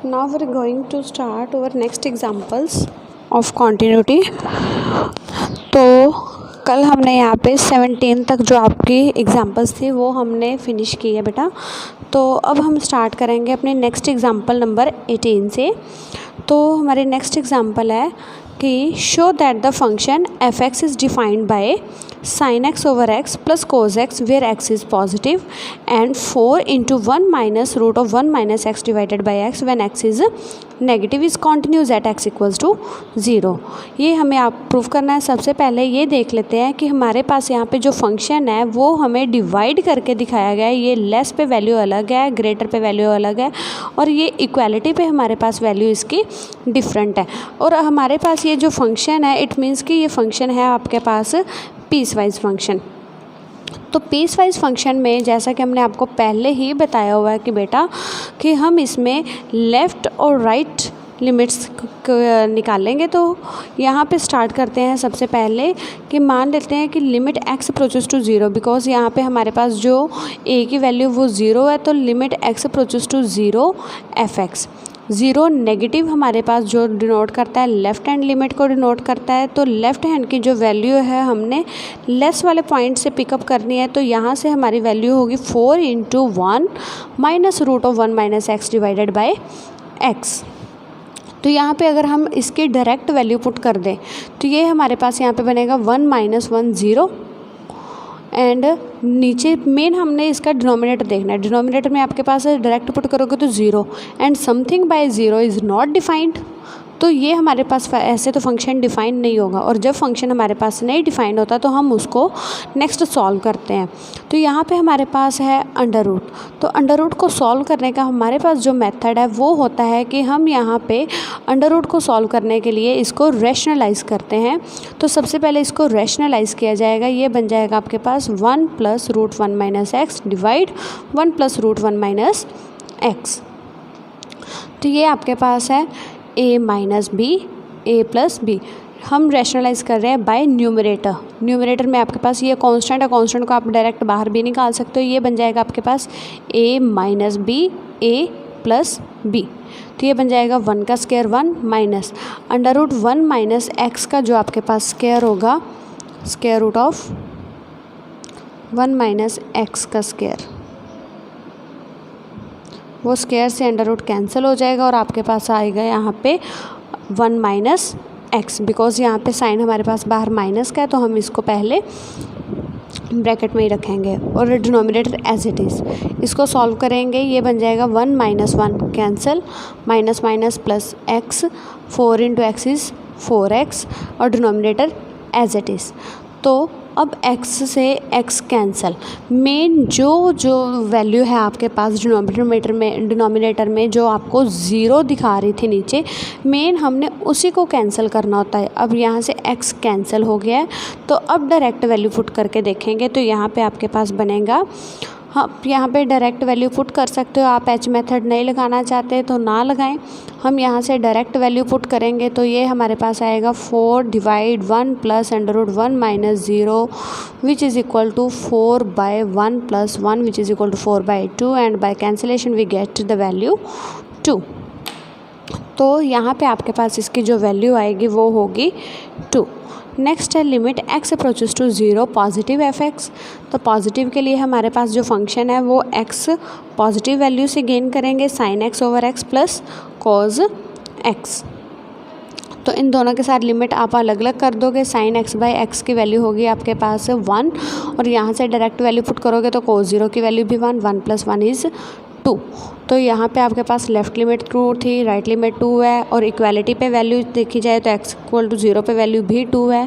Now we're going to start our next examples of continuity. तो कल हमने यहाँ पे 17 तक जो आपकी एग्जांपल्स थी वो हमने फिनिश की है बेटा। तो अब हम स्टार्ट करेंगे अपने नेक्स्ट एग्जांपल नंबर 18 से। तो हमारे नेक्स्ट एग्जांपल है कि show that the function F x is defined by sin x over x plus cos x where x is positive and 4 into 1 minus root of 1 minus x divided by x when x is negative is continues at x equals to 0। ये हमें आप prove करना है। सबसे पहले ये देख लेते हैं कि हमारे पास यहाँ पे जो फंक्शन है वो हमें डिवाइड करके दिखाया गया है। ये लेस पे वैल्यू अलग है, ग्रेटर पे वैल्यू अलग है, और ये इक्वालिटी पे हमारे पास वैल्यू इसकी डिफरेंट है। और हमारे पास ये जो फंक्शन है इट मीन्स कि ये फंक्शन है आपके पास पीस वाइज फंक्शन। तो पीस वाइज फंक्शन में जैसा कि हमने आपको पहले ही बताया हुआ है कि बेटा कि हम इसमें लेफ़्ट और राइट लिमिट्स निकालेंगे। तो यहाँ पे स्टार्ट करते हैं सबसे पहले कि मान लेते हैं कि limit x approaches to 0, because यहाँ पे हमारे पास जो a की वैल्यू वो 0 है। तो limit x approaches to 0 f(x). 0 negative हमारे पास जो डिनोट करता है लेफ़्ट हैंड लिमिट को डिनोट करता है। तो लेफ़्ट हैंड की जो वैल्यू है हमने लेस वाले पॉइंट से पिकअप करनी है। तो यहाँ से हमारी वैल्यू होगी 4 into 1 minus root of 1 minus X divided by X. तो यहाँ पे अगर हम इसकी डायरेक्ट वैल्यू पुट कर दें तो ये हमारे पास यहाँ पे बनेगा 1 माइनस 1 0, एंड नीचे मेन हमने इसका डिनोमिनेटर देखना है। डिनोमिनेटर में आपके पास डायरेक्ट पुट करोगे तो 0 and something bye 0 is not defined. तो ये हमारे पास ऐसे तो फंक्शन डिफ़ाइन नहीं होगा, और जब फंक्शन हमारे पास नहीं डिफ़ाइन होता तो हम उसको नेक्स्ट सॉल्व करते हैं। तो यहाँ पे हमारे पास है अंडर रूट। तो अंडर रूट को सॉल्व करने का हमारे पास जो मेथड है वो होता है कि हम यहाँ पे अंडर रूट को सॉल्व करने के लिए इसको रैशनलाइज़ करते हैं। तो सबसे पहले इसको रैशनलाइज़ किया जाएगा। ये बन जाएगा आपके पास 1 plus root 1 minus X divide 1 plus root 1 minus X. तो ये आपके पास है a minus B A plus B. हम रैशनलाइज़ कर रहे हैं बाय न्यूमरेटर। न्यूमरेटर में आपके पास ये कांस्टेंट है, कांस्टेंट को आप डायरेक्ट बाहर भी निकाल सकते हो। ये बन जाएगा आपके पास a minus B A plus B. तो ये बन जाएगा 1 का square 1 minus under root 1 minus X का जो आपके पास स्क्वायर होगा square root of 1 minus X का स्क्वायर। वो स्क्वायर से अंडर रूट कैंसिल हो जाएगा और आपके पास आएगा यहाँ पे 1 माइनस एक्स, बिकॉज यहाँ पे साइन हमारे पास बाहर माइनस का है तो हम इसको पहले ब्रैकेट में ही रखेंगे और डिनोमिनेटर एज इट इज़। इसको सॉल्व करेंगे, ये बन जाएगा 1 minus 1 cancel, minus minus plus x, 4 into x is 4x और डिनोमिनेटर एज इट इज़। तो अब x से x कैंसिल। मेन जो वैल्यू है आपके पास डिनोमिनेटर में जो आपको 0 दिखा रही थी नीचे, मेन हमने उसी को कैंसिल करना होता है। अब यहाँ से x कैंसिल हो गया है तो अब डायरेक्ट वैल्यू पुट करके देखेंगे। तो यहाँ पे आपके पास बनेगा, हाँ यहाँ पे डायरेक्ट वैल्यू पुट कर सकते हो। आप एच मेथड नहीं लगाना चाहते तो ना लगाएं। हम यहाँ से डायरेक्ट वैल्यू पुट करेंगे तो ये हमारे पास आएगा 4 divide 1 plus under root 1 minus 0 which is equal to 4 by 1 plus 1 which is equal to 4 by 2 and by cancellation we get the value 2। तो यहाँ पे आपके पास इसकी जो वैल्यू आएगी वो होगी 2। नेक्स्ट है limit x approaches to 0 positive f(x). तो पॉजिटिव के लिए हमारे पास जो फंक्शन है वो x पॉजिटिव वैल्यू से गेन करेंगे sin x over x plus cos x। तो इन दोनों के साथ लिमिट आप अलग अलग कर दोगे। sin x बाई एक्स की वैल्यू होगी आपके पास 1 और यहाँ से डायरेक्ट वैल्यू पुट करोगे तो cos 0 की वैल्यू भी 1 प्लस 1 इज़ 2। तो यहाँ पे आपके पास लेफ़्ट लिमिट 2 थी, राइट लिमिट 2 है, और इक्वालिटी पे वैल्यू देखी जाए तो x इक्वल टू 0 पे वैल्यू भी 2 है।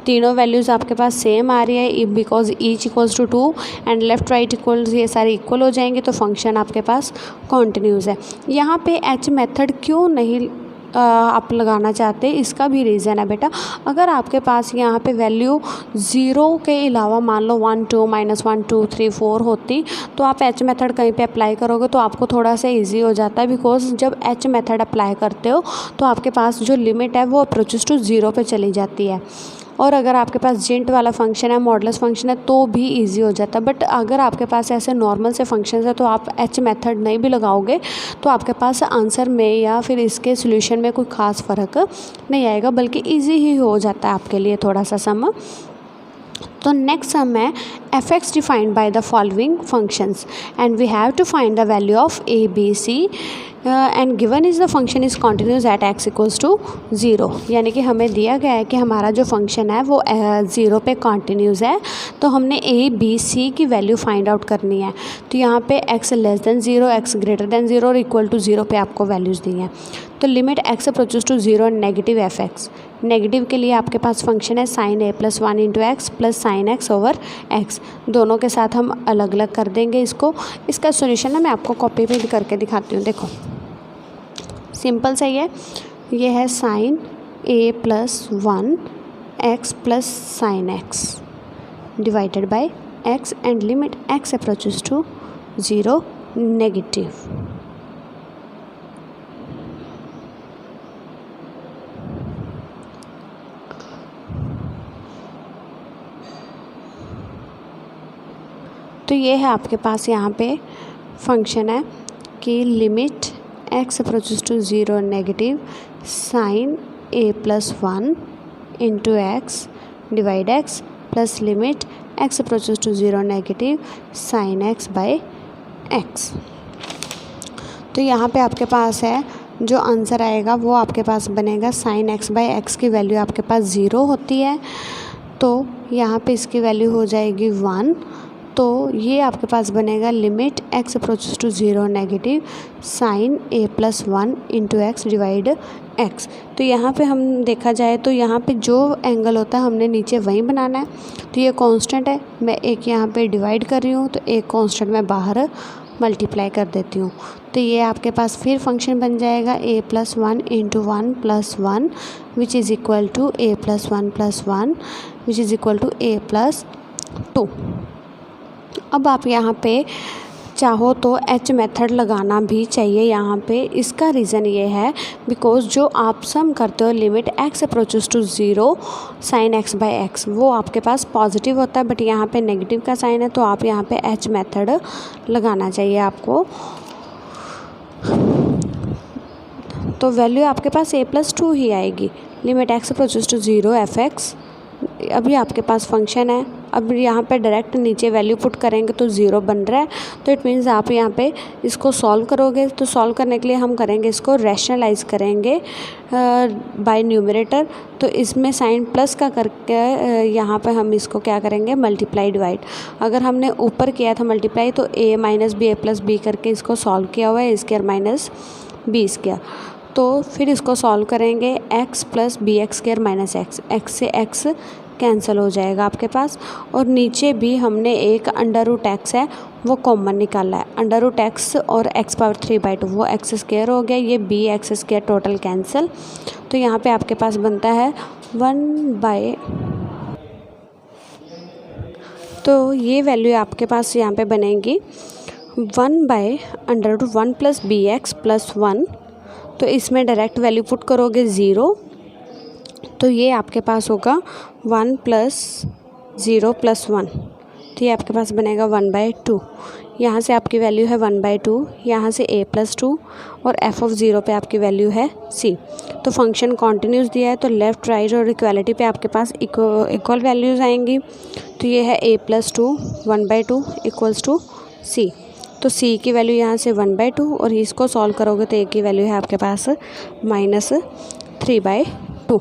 तीनों वैल्यूज़ आपके पास सेम आ रही है because each equals to 2 and left right equals ये सारे इक्वल हो जाएंगे। तो फंक्शन आपके पास कॉन्टिन्यूज़ है। यहाँ पे h मेथड क्यों नहीं आप लगाना चाहते, इसका भी रीज़न है बेटा। अगर आपके पास यहाँ पे वैल्यू 0 के अलावा मान लो 1 2 -1 2 3 4 होती तो आप एच मेथड कहीं पे अप्लाई करोगे तो आपको थोड़ा सा इजी हो जाता है, बिकॉज जब एच मेथड अप्लाई करते हो तो आपके पास जो लिमिट है वो अप्रोचेस टू 0 पे चली जाती है। और अगर आपके पास जेंट वाला फंक्शन है, मॉडुलस फंक्शन है, तो भी इजी हो जाता है। बट अगर आपके पास ऐसे नॉर्मल से फंक्शन है तो आप एच मेथड नहीं भी लगाओगे तो आपके पास आंसर में या फिर इसके सोल्यूशन में कोई ख़ास फ़र्क नहीं आएगा, बल्कि ईजी ही हो जाता है आपके लिए थोड़ा सा सम। तो नेक्स्ट सम है F X defined by the following functions and we have to find the value of A B C and given is the function is continuous at X equals to 0। यानी कि हमें दिया गया है कि हमारा जो फंक्शन है वो 0 पे कॉन्टिन्यूस है, तो हमने ए बी सी की वैल्यू फाइंड आउट करनी है। तो यहाँ पे x less than 0, x greater than 0 और इक्वल टू 0 पे आपको वैल्यूज़ दी हैं। तो limit x approaches to 0 negative f x. Negative के लिए आपके पास फंक्शन है साइन ए plus 1 into x plus sine x over x. दोनों के साथ हम अलग अलग कर देंगे इसको। इसका सोल्यूशन ना मैं आपको कॉपी पे करके दिखाती हूँ। देखो सिंपल सही है, ये है sine A plus 1 X plus sine X divided by X and limit X approaches to 0 negative. तो ये है आपके पास यहाँ पे फंक्शन है कि limit x approaches to 0 negative sine a plus 1 into X divide x plus limit x approaches to 0 negative sine x by x। तो यहाँ पे आपके पास है जो आंसर आएगा वो आपके पास बनेगा साइन x बाय x की वैल्यू आपके पास 0 होती है, तो यहाँ पे इसकी वैल्यू हो जाएगी 1। तो ये आपके पास बनेगा limit x approaches to 0 negative sine a plus 1 into X divide x। तो यहाँ पे हम देखा जाए तो यहाँ पे जो एंगल होता है हमने नीचे वही बनाना है। तो ये कांस्टेंट है, मैं एक यहाँ पे डिवाइड कर रही हूँ तो एक कांस्टेंट मैं बाहर मल्टीप्लाई कर देती हूँ। तो ये आपके पास फिर फंक्शन बन जाएगा a plus 1 into 1 plus 1 which is equal to a plus 1 plus 1 which is equal to a plus 2। अब आप यहाँ पे चाहो तो एच मेथड लगाना भी चाहिए यहाँ पे। इसका रीज़न ये है बिकॉज जो आप सम करते हो limit x approaches to 0 sine x by x वो आपके पास पॉजिटिव होता है, बट यहाँ पे नेगेटिव का साइन है, तो आप यहाँ पे एच मेथड लगाना चाहिए आपको। तो वैल्यू आपके पास a प्लस 2 ही आएगी। Limit x approaches to 0 F X, अभी आपके पास फंक्शन है। अब यहाँ पे डायरेक्ट नीचे वैल्यू पुट करेंगे तो 0 बन रहा है, तो इट मीन्स आप यहाँ पे इसको सॉल्व करोगे। तो सॉल्व करने के लिए हम करेंगे इसको रैशनलाइज करेंगे बाय न्यूमरेटर। तो इसमें साइन प्लस का करके यहाँ पे हम इसको क्या करेंगे मल्टीप्लाई डिवाइड। अगर हमने ऊपर किया था मल्टीप्लाई तो a minus B A plus B करके इसको सॉल्व किया हुआ है, A square minus B square. तो फिर इसको सॉल्व करेंगे x plus B X square minus X, X से x कैंसिल हो जाएगा आपके पास। और नीचे भी हमने एक अंडर रूट एक्स है वो कॉमन निकाला है। अंडर रूट एक्स और x पावर 3/2 वो एक्स स्क्वायर हो गया, ये B X square total cancel. तो यहाँ पे आपके पास बनता है 1/। तो ये वैल्यू आपके पास यहाँ पे बनेगी 1/√1 प्लस बी एक्स प्लस 1। तो इसमें डायरेक्ट वैल्यू पुट करोगे 0, तो ये आपके पास होगा 1 प्लस 0 प्लस 1। तो ये आपके पास बनेगा 1/2। यहाँ से आपकी वैल्यू है 1/2, यहाँ से a प्लस 2 और f ऑफ 0 पे आपकी वैल्यू है c। तो फंक्शन कॉन्टिन्यूस दिया है तो लेफ़्ट राइट और इक्वालिटी पे आपके पास इक्वल वैल्यूज़ आएंगी। तो ये है a plus 2 1/2 equals to c। तो c की वैल्यू यहाँ से 1/2 और इसको सॉल्व करोगे तो a की वैल्यू है आपके पास -3/2।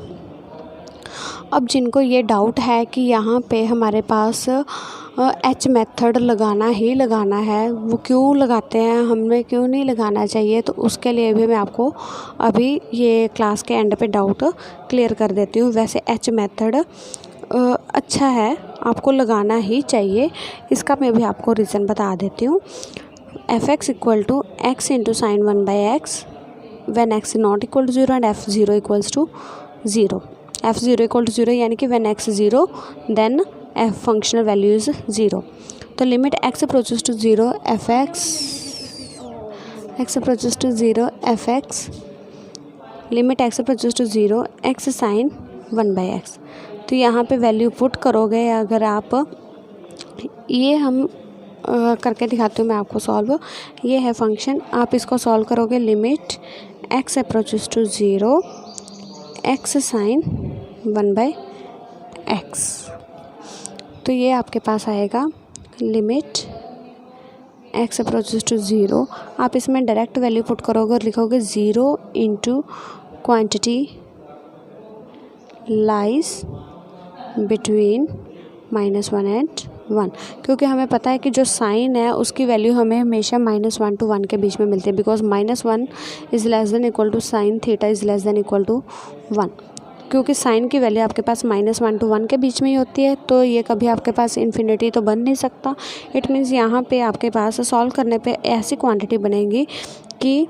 अब जिनको ये डाउट है कि यहाँ पे हमारे पास एच मेथड लगाना ही लगाना है, वो क्यों लगाते हैं, हमें क्यों नहीं लगाना चाहिए, तो उसके लिए भी मैं आपको अभी ये क्लास के एंड पे डाउट क्लियर कर देती हूँ। वैसे एच मेथड अच्छा है, आपको लगाना ही चाहिए। इसका मैं भी आपको रीज़न बता देती हूँ। F X equal to X into sine 1/x when x not equal to 0 and f 0 equals to 0। f 0 equal to 0 यानी कि when x 0 then f functional value is 0। तो limit x approaches to 0 F X approaches to 0 F X limit x approaches to 0 x sine 1/x। तो यहाँ पे value put करोगे अगर आप, ये हम करके दिखाती हूँ मैं आपको सॉल्व। ये है फंक्शन, आप इसको सॉल्व करोगे limit x approaches to 0 x sine 1/x। तो ये आपके पास आएगा लिमिट x अप्रोचेस टू 0। आप इसमें डायरेक्ट वैल्यू पुट करोगे और लिखोगे 0 into quantity lies between -1 and 1, क्योंकि हमें पता है कि जो साइन है उसकी वैल्यू हमें हमेशा -1 to 1 के बीच में मिलती है, because -1 is less than equal to sine theta is less than equal to 1। क्योंकि साइन की वैल्यू आपके पास -1 to 1 के बीच में ही होती है, तो ये कभी आपके पास इन्फिनिटी तो बन नहीं सकता। इट मीन्स यहाँ पे आपके पास सॉल्व करने पे ऐसी क्वांटिटी बनेगी कि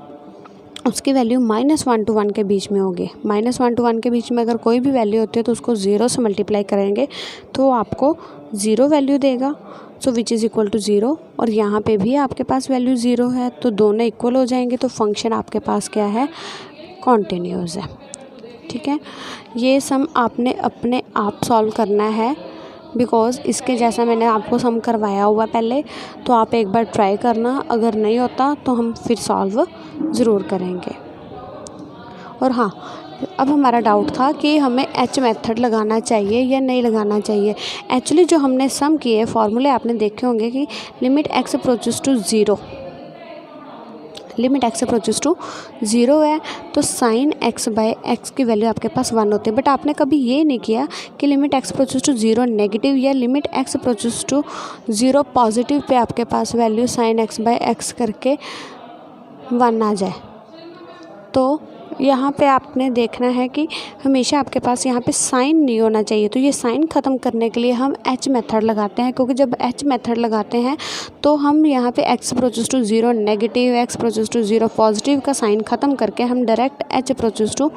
उसकी वैल्यू -1 to 1 के बीच में होगी। -1 to 1 के बीच में अगर कोई भी वैल्यू होती है तो उसको 0 से मल्टीप्लाई करेंगे तो आपको 0 वैल्यू देगा, सो विच इज़ इक्वल टू 0। और यहाँ पे भी आपके पास वैल्यू 0 है, तो दोनों इक्वल हो जाएंगे, तो फंक्शन आपके पास क्या है, कॉन्टिन्यूस है। ठीक है, ये सम आपने अपने आप सॉल्व करना है, बिकॉज़ इसके जैसा मैंने आपको सम करवाया हुआ पहले, तो आप एक बार ट्राई करना, अगर नहीं होता तो हम फिर सॉल्व ज़रूर करेंगे। और हाँ, अब हमारा डाउट था कि हमें एच मेथड लगाना चाहिए या नहीं लगाना चाहिए। एक्चुअली जो हमने सम किए फॉर्मूले आपने देखे होंगे कि limit x approaches to 0, limit x approaches to 0 है तो साइन x/x की वैल्यू आपके पास 1 होती है। बट आपने कभी ये नहीं किया कि limit x approaches to 0 negative या limit x approaches to 0 positive पे आपके पास वैल्यू साइन x/x करके 1 आ जाए। तो यहाँ पे आपने देखना है कि हमेशा आपके पास यहाँ पे साइन नहीं होना चाहिए। तो ये साइन ख़त्म करने के लिए हम एच मेथड लगाते हैं, क्योंकि जब एच मेथड लगाते हैं तो हम यहाँ पे x approaches to 0 negative, x approaches to 0 positive का साइन ख़त्म करके हम डायरेक्ट h अप्रोचेस टू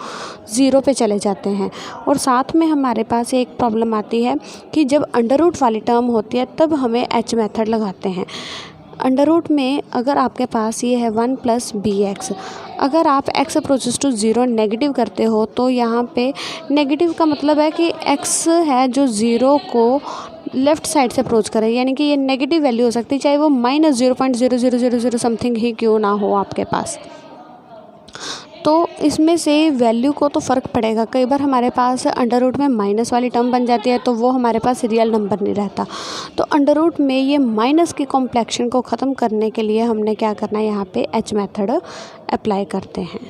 0 पे चले जाते हैं। और साथ में हमारे पास एक प्रॉब्लम आती है कि जब अंडर रूट वाली टर्म होती है तब हमें एच मेथड लगाते हैं। अंडर रूट में अगर आपके पास ये है 1 + bx, अगर आप x अप्रोचेस टू 0 नेगेटिव करते हो तो यहाँ पे नेगेटिव का मतलब है कि x है जो 0 को लेफ़्ट साइड से अप्रोच करे, यानी कि ये नेगेटिव वैल्यू हो सकती है, चाहे वो -0.0000 समथिंग ही क्यों ना हो आपके पास। तो इसमें से वैल्यू को तो फ़र्क पड़ेगा। कई बार हमारे पास अंडर रूट में माइनस वाली टर्म बन जाती है तो वो हमारे पास रियल नंबर नहीं रहता। तो अंडर रूट में ये माइनस की कॉम्प्लेक्शन को ख़त्म करने के लिए हमने क्या करना है, यहाँ पे एच मेथड अप्लाई करते हैं।